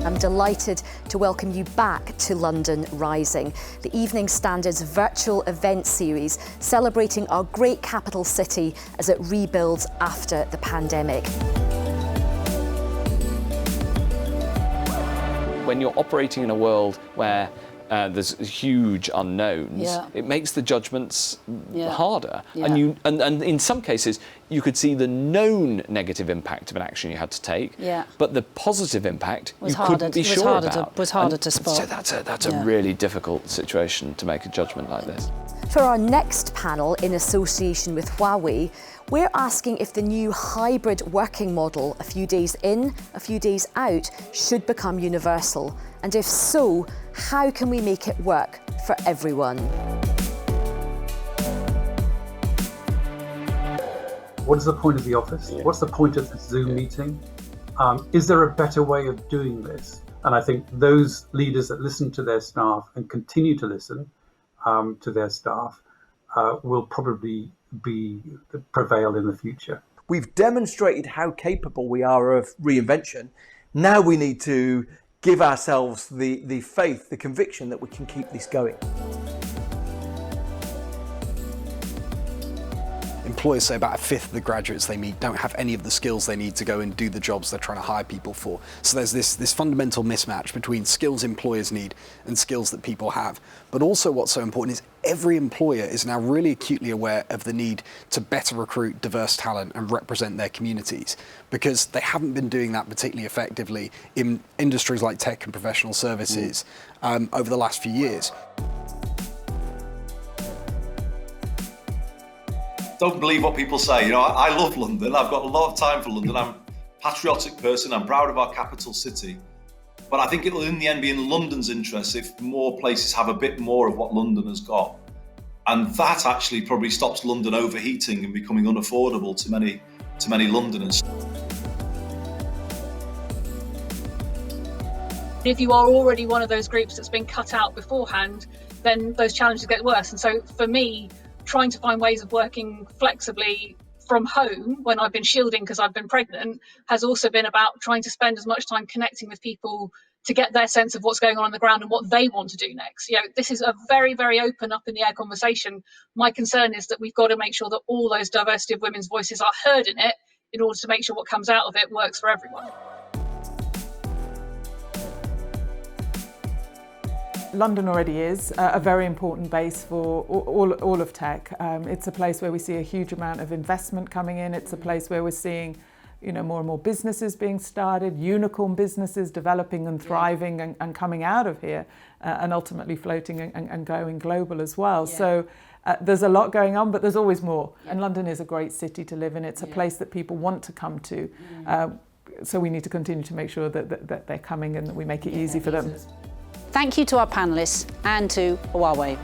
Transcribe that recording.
I'm delighted to welcome you back to London Rising, the Evening Standard's virtual event series celebrating our great capital city as it rebuilds after the pandemic. When you're operating in a world where there's huge unknowns, it makes the judgments harder. And in some cases, you could see the known negative impact of an action you had to take, but the positive impact you couldn't be sure about. Was harder to spot. So that's a really difficult situation to make a judgment like this. For our next panel, in association with Huawei, we're asking if the new hybrid working model, a few days in, a few days out, should become universal. And if so, how can we make it work for everyone? What is the point of the office? What's the point of the Zoom meeting? Is there a better way of doing this? And I think those leaders that listen to their staff and continue to listen to their staff will probably prevail in the future. We've demonstrated how capable we are of reinvention. Now we need to give ourselves the faith, the conviction that we can keep this going. Employers say about a fifth of the graduates they meet don't have any of the skills they need to go and do the jobs they're trying to hire people for. So there's this fundamental mismatch between skills employers need and skills that people have. But also what's so important is every employer is now really acutely aware of the need to better recruit diverse talent and represent their communities, because they haven't been doing that particularly effectively in industries like tech and professional services over the last few years. Don't believe what people say. You know, I love London. I've got a lot of time for London. I'm a patriotic person. I'm proud of our capital city. But I think it will in the end be in London's interest if more places have a bit more of what London has got. And that actually probably stops London overheating and becoming unaffordable to many Londoners. If you are already one of those groups that's been cut out beforehand, then those challenges get worse. And so for me, trying to find ways of working flexibly from home when I've been shielding because I've been pregnant has also been about trying to spend as much time connecting with people to get their sense of what's going on the ground and what they want to do next. You know, this is a very, very open, up in the air conversation. My concern is that we've got to make sure that all those diversity of women's voices are heard in it in order to make sure what comes out of it works for everyone. London already is a very important base for all of tech. It's a place where we see a huge amount of investment coming in. It's a place where we're seeing, you know, more and more businesses being started, unicorn businesses developing and thriving and coming out of here and ultimately floating and going global as well. So there's a lot going on, but there's always more. And London is a great city to live in. It's a place that people want to come to. So we need to continue to make sure that they're coming and that we make it easy for them. Thank you to our panellists and to Huawei.